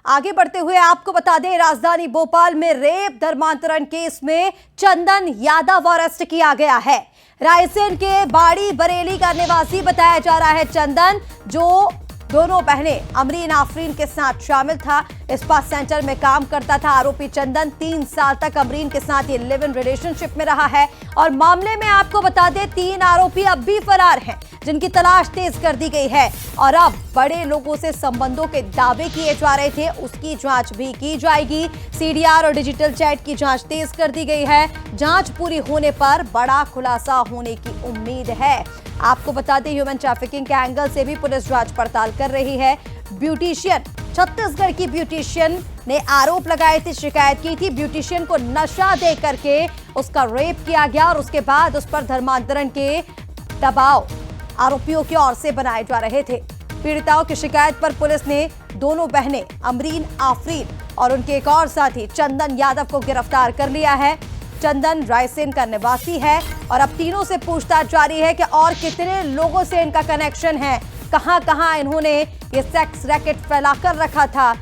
आगे बढ़ते हुए आपको बता दें, राजधानी भोपाल में रेप धर्मांतरण केस में चंदन यादव अरेस्ट किया गया है। रायसेन के बाड़ी बरेली का निवासी बताया जा रहा है चंदन, जो दोनों बहनें अमरीन आफरीन के साथ शामिल था, इस्पात सेंटर में काम करता था। आरोपी चंदन 3 साल तक अमरीन के साथ ये लिव इन रिलेशनशिप में रहा है और मामले में आपको बता दें 3 आरोपी अब भी फरार हैं, जिनकी तलाश तेज कर दी गई है और अब बड़े लोगों से संबंधों के दावे किए जा रहे थे, उसकी जांच भी की जाएगी। सीडीआर और डिजिटल चैट की जांच तेज कर दी गई है। जांच पूरी होने पर बड़ा खुलासा होने की उम्मीद है। आपको बता दें, ह्यूमन ट्रैफिकिंग के एंगल से भी पुलिस जांच पड़ताल कर रही है। ब्यूटिशियन, छत्तीसगढ़ की ब्यूटिशियन ने आरोप लगाए थे, शिकायत की थी, ब्यूटिशियन को नशा दे करके उसका रेप किया गया और उसके बाद उस पर धर्मांतरण के दबाव आरोपियों की ओर से बनाए जा रहे थे। पीड़िताओं की शिकायत पर पुलिस ने दोनों बहनें अमरीन आफरीन और उनके एक और साथी चंदन यादव को गिरफ्तार कर लिया है। चंदन रायसेन का निवासी है और अब तीनों से पूछताछ जारी है कि और कितने लोगों से इनका कनेक्शन है, कहां-कहां इन्होंने ये सेक्स रैकेट फैलाकर रखा था।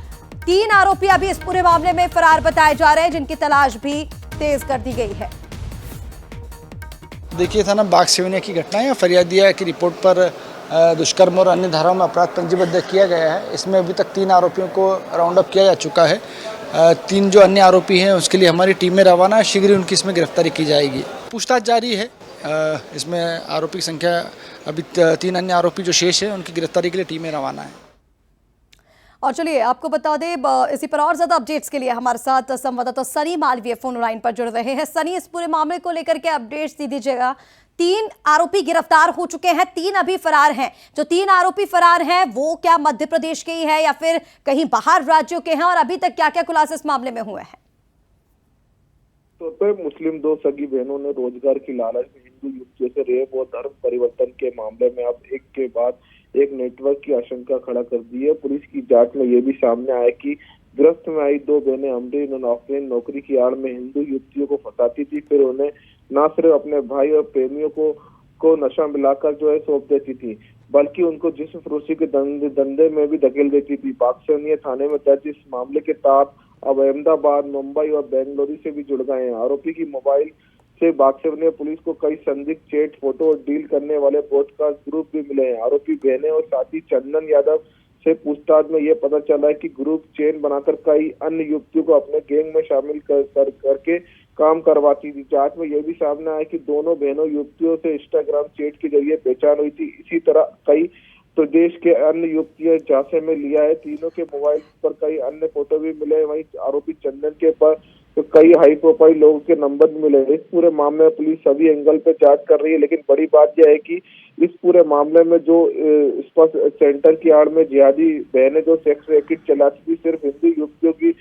3 आरोपी अभी इस पूरे मामले में फरार बताए जा रहे हैं, जिनकी तलाश भी तेज कर दी गई है। देखिए, थाना बाग सिवनिया की घटना है। फरियादिया की रिपोर्ट पर दुष्कर्म और अन्य धाराओं में अपराध पंजीबद्ध किया गया है। इसमें अभी तक 3 आरोपियों को राउंड अप किया जा चुका है। 3 जो अन्य आरोपी हैं उसके लिए हमारी टीम में रवाना है। शीघ्र ही उनकी इसमें गिरफ्तारी की जाएगी। पूछताछ जारी है। इसमें आरोपी की संख्या अभी 3 अन्य आरोपी जो शेष है उनकी गिरफ्तारी के लिए टीमें रवाना है। और चलिए आपको बता दें, इसी पर और ज्यादा अपडेट्स के लिए हमारे साथ संवाददाता सनी मालवीय फोन लाइन पर जुड़ रहे हैं। सनी, इस पूरे मामले को लेकर के अपडेट्स दे दीजिएगा। 3 आरोपी गिरफ्तार हो चुके हैं, 3 अभी फरार हैं। जो 3 आरोपी फरार हैं वो क्या मध्य प्रदेश के ही है या फिर कहीं बाहर राज्यों के हैं, और अभी तक क्या क्या खुलासे इस मामले में हुए हैं? तो मुस्लिम 2 सगी बहनों ने रोजगार की लालच में हिंदू युवतियों से रेप और धर्म परिवर्तन के मामले में अब एक के बाद एक नेटवर्क की आशंका खड़ा कर दी है। पुलिस की जांच में यह भी सामने आया कि गिरफ्त में आई 2 बहनें अमरीन और आफरीन नौकरी की आड़ में हिंदू युवतियों को फंसाती थी, फिर उन्हें न सिर्फ अपने भाई और प्रेमियों को नशा मिलाकर जो है सौंप देती थी, बल्कि उनको जिस्म फरोशी के धंधे में भी धकेल देती थी। बागसिवनिया थाने में दर्ज इस मामले के तार अब अहमदाबाद, मुंबई और बेंगलुरु से भी जुड़ गए हैं। आरोपी की मोबाइल से बागसिवनिया पुलिस को कई संदिग्ध चैट, फोटो और डील करने वाले ब्रॉडकास्ट ग्रुप भी मिले हैं। आरोपी बहनें और साथी चंदन यादव से पूछताछ में यह पता चला है कि ग्रुप चेन बनाकर कई अन्य युवतियों को अपने गैंग में शामिल करके काम करवाती थी। जांच में यह भी सामने आया कि दोनों बहनों युवतियों से इंस्टाग्राम चैट के जरिए पहचान हुई थी। इसी तरह कई प्रदेश के अन्य युवतियों झांसे में लिया है। तीनों के मोबाइल पर कई अन्य फोटो भी मिले। वहीं आरोपी चंदन के पर तो कई हाई प्रोफाइल लोगों के नंबर भी मिले। इस पूरे मामले में पुलिस सभी एंगल पे जांच कर रही है, लेकिन बड़ी बात यह है कि इस पूरे मामले में जो सेंटर की आड़ में जिहादी बहनें जो सेक्स रैकेट चलाती थी, सिर्फ हिंदू युवतियों की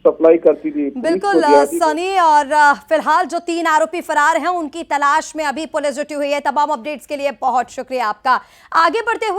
सप्लाई करती थी। बिल्कुल सनी, और फिलहाल जो 3 आरोपी फरार हैं उनकी तलाश में अभी पुलिस जुटी हुई है। तमाम अपडेट्स के लिए बहुत शुक्रिया आपका। आगे बढ़ते हुए